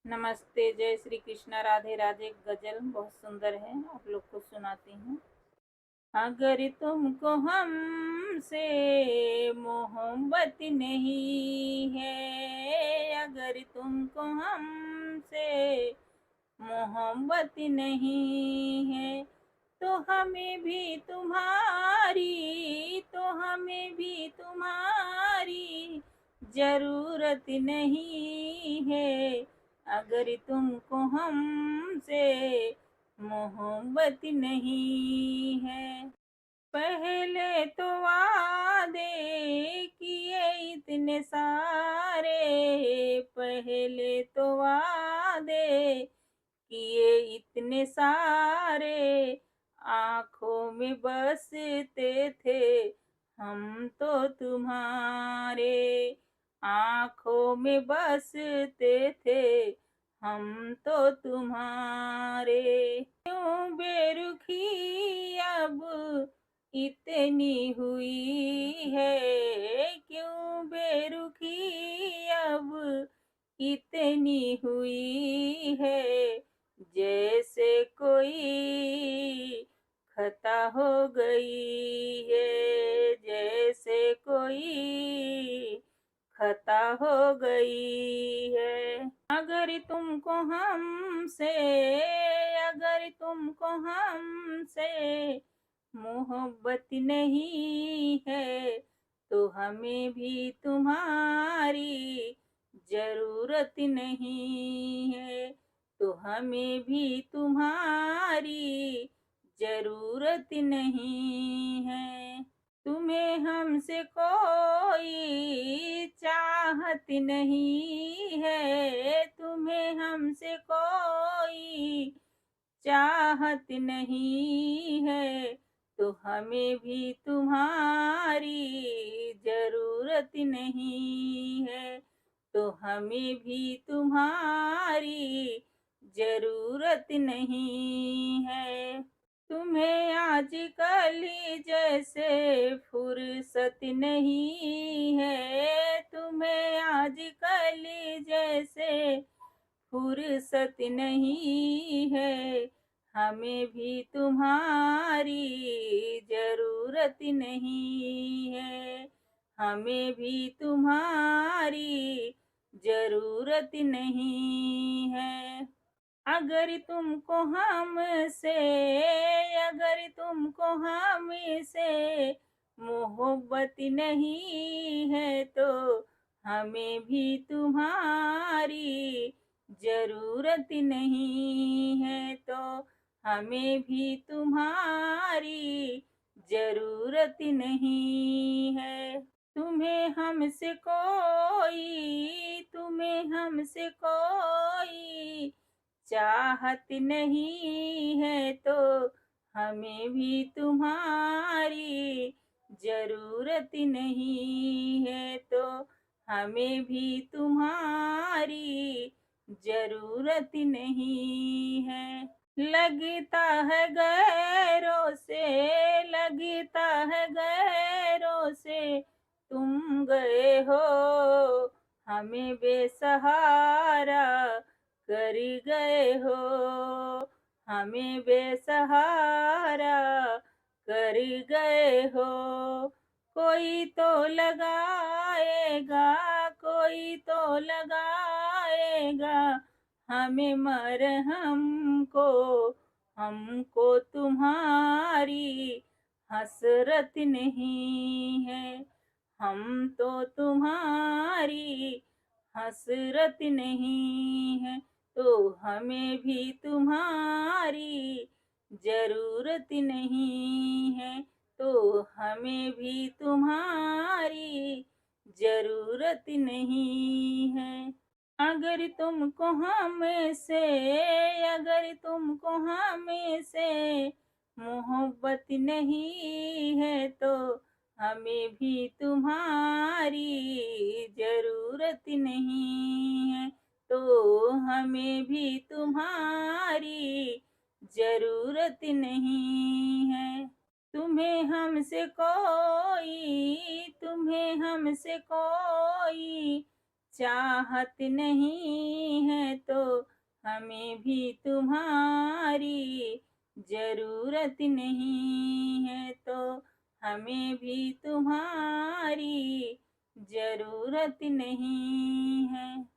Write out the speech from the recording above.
नमस्ते, जय श्री कृष्णा, राधे राधे। गजल बहुत सुंदर है, आप लोग को सुनाती हूँ। अगर तुमको हमसे मोहब्बत नहीं है, अगर तुमको हमसे मोहब्बत नहीं है, तो हमें भी तुम्हारी जरूरत नहीं है। अगर तुमको हमसे मोहब्बत नहीं है, पहले तो वादे किए इतने सारे, पहले तो वादे किए इतने सारे, आंखों में बसते थे हम तो तुम्हारे, आंखों में बसते थे हम तो तुम्हारे। क्यों बेरुखी अब इतनी हुई है, क्यों बेरुखी अब इतनी हुई है, जैसे कोई खता हो गई है, जैसे कोई खता हो गई है। अगर तुमको हमसे मोहब्बत नहीं है, तो हमें भी तुम्हारी जरूरत नहीं है, तो हमें भी तुम्हारी जरूरत नहीं है। तुम्हें हमसे कोई चाहत नहीं है, तुम्हें हमसे कोई चाहत नहीं है, तो हमें भी तुम्हारी जरूरत नहीं है, तो हमें भी तुम्हारी जरूरत नहीं है। तुम्हें आजकल जैसे फुर्सत नहीं है, तुम्हें आजकल जैसे फुर्सत नहीं है, हमें भी तुम्हारी जरूरत नहीं है, हमें भी तुम्हारी जरूरत नहीं है। अगर तुमको हमसे अगर तुमको हमसे मोहब्बत नहीं है, तो हमें भी तुम्हारी जरूरत नहीं है, तो हमें भी तुम्हारी जरूरत नहीं है। तुम्हें हमसे कोई चाहत नहीं है, तो हमें भी तुम्हारी जरूरत नहीं है, तो हमें भी तुम्हारी जरूरत नहीं है। लगता है गैरों से तुम गए हो, हमें बेसहारा कर गए हो, हमें बेसहारा कर गए हो। कोई तो लगाएगा, कोई तो लगाएगा हमें मरहम को, हमको तुम्हारी हसरत नहीं है, हम तो तुम्हारी हसरत नहीं है, तो हमें भी तुम्हारी जरूरत नहीं है, तो हमें भी तुम्हारी जरूरत नहीं है। अगर तुमको हमसे अगर तुमको हमसे मोहब्बत नहीं है, तो हमें भी तुम्हारी जरूरत नहीं है, तो हमें भी तुम्हारी जरूरत नहीं है। तुम्हें हमसे कोई चाहत नहीं है, तो हमें भी तुम्हारी जरूरत नहीं है, तो हमें भी तुम्हारी जरूरत नहीं है।